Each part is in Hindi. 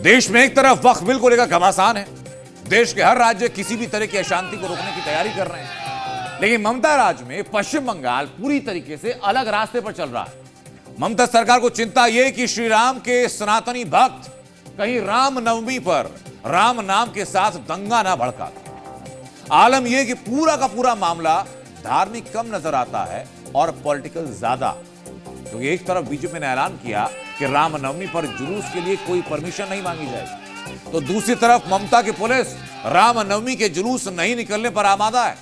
देश में एक तरफ वक्फ बिल को लेकर घमासान है, देश के हर राज्य किसी भी तरह की अशांति को रोकने की तैयारी कर रहे हैं, लेकिन ममता राज में पश्चिम बंगाल पूरी तरीके से अलग रास्ते पर चल रहा है। ममता सरकार को चिंता यह कि श्री राम के सनातनी भक्त कहीं राम नवमी पर राम नाम के साथ दंगा ना भड़का। आलम यह कि पूरा का पूरा मामला धार्मिक कम नजर आता है और पॉलिटिकल ज्यादा, क्योंकि एक तरफ बीजेपी ने ऐलान किया कि रामनवमी पर जुलूस के लिए कोई परमिशन नहीं मांगी जाएगी, तो दूसरी तरफ ममता की पुलिस रामनवमी के जुलूस नहीं निकलने पर आमादा है।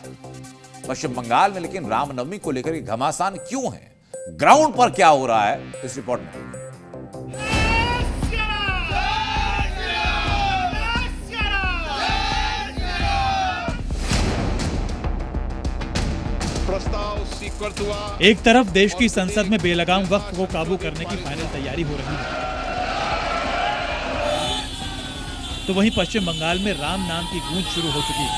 पश्चिम बंगाल में लेकिन रामनवमी को लेकर घमासान क्यों है, ग्राउंड पर क्या हो रहा है, इस रिपोर्ट में। एक तरफ देश की संसद में बेलगाम वक्फ को काबू करने की फाइनल तैयारी हो रही है, तो वहीं पश्चिम बंगाल में राम नाम की गूंज शुरू हो चुकी है।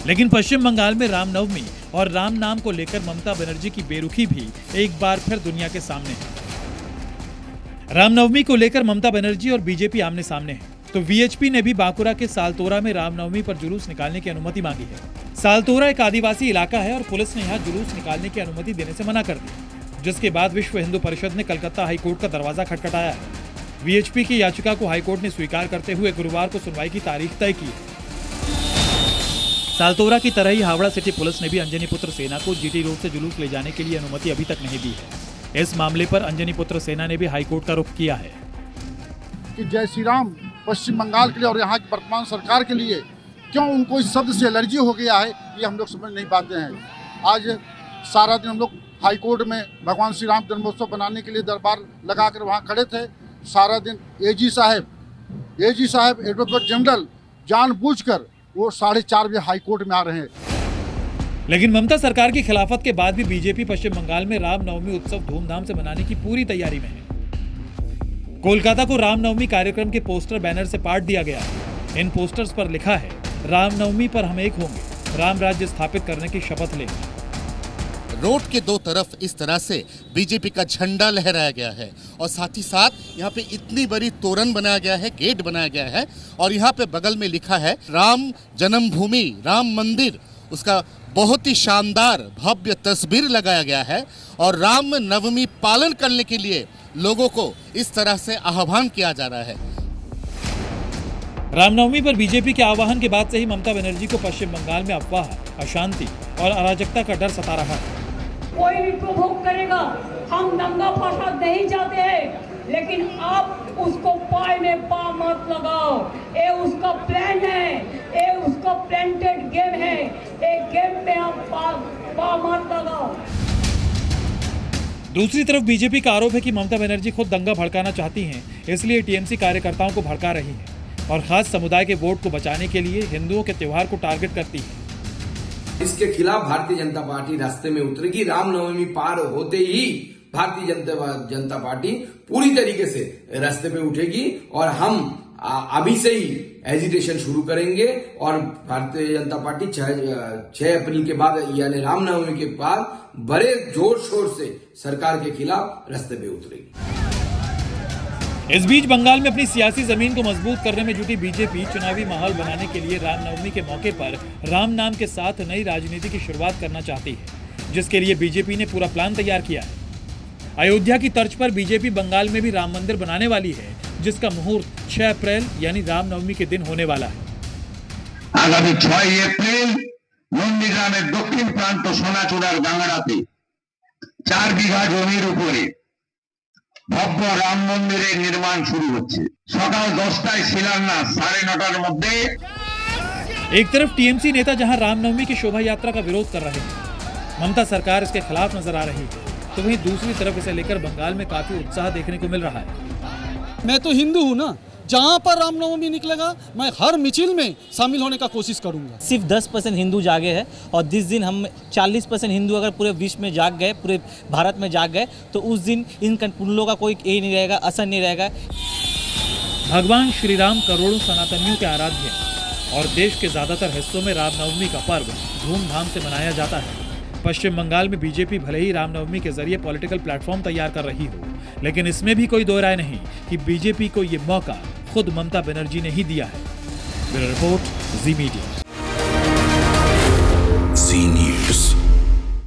लेकिन पश्चिम बंगाल में रामनवमी और राम नाम को लेकर ममता बनर्जी की बेरुखी भी एक बार फिर दुनिया के सामने है। रामनवमी को लेकर ममता बनर्जी और बीजेपी आमने सामने है, तो वीएचपी ने भी बांकुरा के सालतोरा में रामनवमी पर जुलूस निकालने की अनुमति मांगी है। सालतोरा एक आदिवासी इलाका है और पुलिस ने यहाँ जुलूस निकालने की अनुमति देने से मना कर दी, जिसके बाद विश्व हिंदू परिषद ने कलकत्ता हाईकोर्ट का दरवाजा खटखटाया है। वीएचपी की याचिका को हाईकोर्ट ने स्वीकार करते हुए गुरुवार को सुनवाई की तारीख तय की है। सालतोरा की तरह ही हावड़ा सिटी पुलिस ने भी अंजनी पुत्र सेना को जीटी रोड से जुलूस ले जाने के लिए अनुमति अभी तक नहीं दी है। इस मामले पर अंजनी पुत्र सेना ने भी हाईकोर्ट का रुख किया है कि जय श्री राम पश्चिम बंगाल के लिए और यहाँ की वर्तमान सरकार के लिए क्यों उनको इस शब्द से एलर्जी हो गया है, ये हम लोग समझ नहीं पाते हैं। आज सारा दिन हम लोग हाई कोर्ट में भगवान श्री राम जन्मोत्सव बनाने के लिए दरबार लगाकर वहाँ खड़े थे। सारा दिन एजी साहब एडवोकेट जनरल जानबूझकर वो 4:30 बजे हाई कोर्ट में आ रहे हैं। लेकिन ममता सरकार की खिलाफत के बाद भी बीजेपी पश्चिम बंगाल में रामनवमी उत्सव धूमधाम से मनाने की पूरी तैयारी में है। कोलकाता को रामनवमी कार्यक्रम के पोस्टर बैनर से पाट दिया गया है। इन पोस्टर्स पर लिखा है, रामनवमी पर हम एक होंगे, राम राज्य स्थापित करने की शपथ लेंगे। रोड के दो तरफ इस तरह से बीजेपी का झंडा लहराया गया है और साथ ही साथ यहाँ पे इतनी बड़ी तोरण बनाया गया है, गेट बनाया गया है और यहाँ पे बगल में लिखा है राम जन्मभूमि राम मंदिर। उसका बहुत ही शानदार भव्य तस्वीर लगाया गया है और राम नवमी पालन करने के लिए लोगों को इस तरह से आह्वान किया जा रहा है। रामनवमी पर बीजेपी के आह्वान के बाद से ही ममता बनर्जी को पश्चिम बंगाल में अफवाह, अशांति और अराजकता का डर सता रहा है। कोई भी प्रोवोक करेगा, हम दंगा फसाद नहीं चाहते हैं, लेकिन आप उसको पाए में पा मत लगाओ। ये उसका प्लान है, ये उसका प्लांटेड गेम है, एक गेम में आप पा मत लगाओ। दूसरी तरफ बीजेपी का आरोप है कि ममता बनर्जी खुद दंगा भड़काना चाहती हैं, इसलिए टीएमसी कार्यकर्ताओं को भड़का रही हैं और खास समुदाय के वोट को बचाने के लिए हिंदुओं के त्योहार को टारगेट करती है। इसके खिलाफ भारतीय जनता पार्टी रास्ते में उतरेगी। रामनवमी पार होते ही भारतीय जनता पार्टी पूरी तरीके से रास्ते पे उठेगी और हम अभी से ही एजिटेशन शुरू करेंगे और भारतीय जनता पार्टी 6 अप्रैल के बाद यानी रामनवमी के बाद बड़े जोर शोर से सरकार के खिलाफ रास्ते पे उतरेगी। इस बीच बंगाल में अपनी सियासी जमीन को मजबूत करने में जुटी बीजेपी चुनावी माहौल बनाने के लिए रामनवमी के मौके पर राम नाम के साथ नई राजनीति की शुरुआत करना चाहती है, जिसके लिए बीजेपी ने पूरा प्लान तैयार किया है। अयोध्या की तर्ज पर बीजेपी बंगाल में भी राम मंदिर बनाने वाली है, जिसका मुहूर्त 6 अप्रैल यानी रामनवमी के दिन होने वाला है। आगामी 6 एप्रिल नंदीग्रामेर दक्षिण प्रांत सोनाचूड़ार गांगड़ाते 4 बीघा जमिर उपरे भव्य राम मंदिर निर्माण शुरू होच्छे। सकाल 10टाয় शिलान्यास, 9:30টার मध्य। एक तरफ टीएमसी नेता जहां रामनवमी की शोभा यात्रा का विरोध कर रहे हैं, ममता सरकार इसके खिलाफ नजर आ रही है, तो वहीं दूसरी तरफ इसे लेकर बंगाल में काफी उत्साह देखने को मिल रहा है। मैं तो हिंदू हूँ ना, जहाँ पर रामनवमी निकलेगा मैं हर मिছিল में शामिल होने का कोशिश करूंगा। सिर्फ 10% हिंदू जागे हैं और जिस दिन हम 40% हिंदू अगर पूरे विश्व में जाग गए, पूरे भारत में जाग गए, तो उस दिन इन कुल्लों का कोई ये नहीं रहेगा, असर नहीं रहेगा। भगवान श्री राम करोड़ों सनातनियों के आराध्य हैं और देश के ज्यादातर हिस्सों में रामनवमी का पर्व धूमधाम से मनाया जाता है। पश्चिम बंगाल में बीजेपी भले ही रामनवमी के जरिए पॉलिटिकल प्लेटफॉर्म तैयार कर रही हो, लेकिन इसमें भी कोई दो राय नहीं कि बीजेपी को ये मौका खुद ममता बनर्जी ने ही दिया है। ब्यूरो रिपोर्ट, जी मीडिया।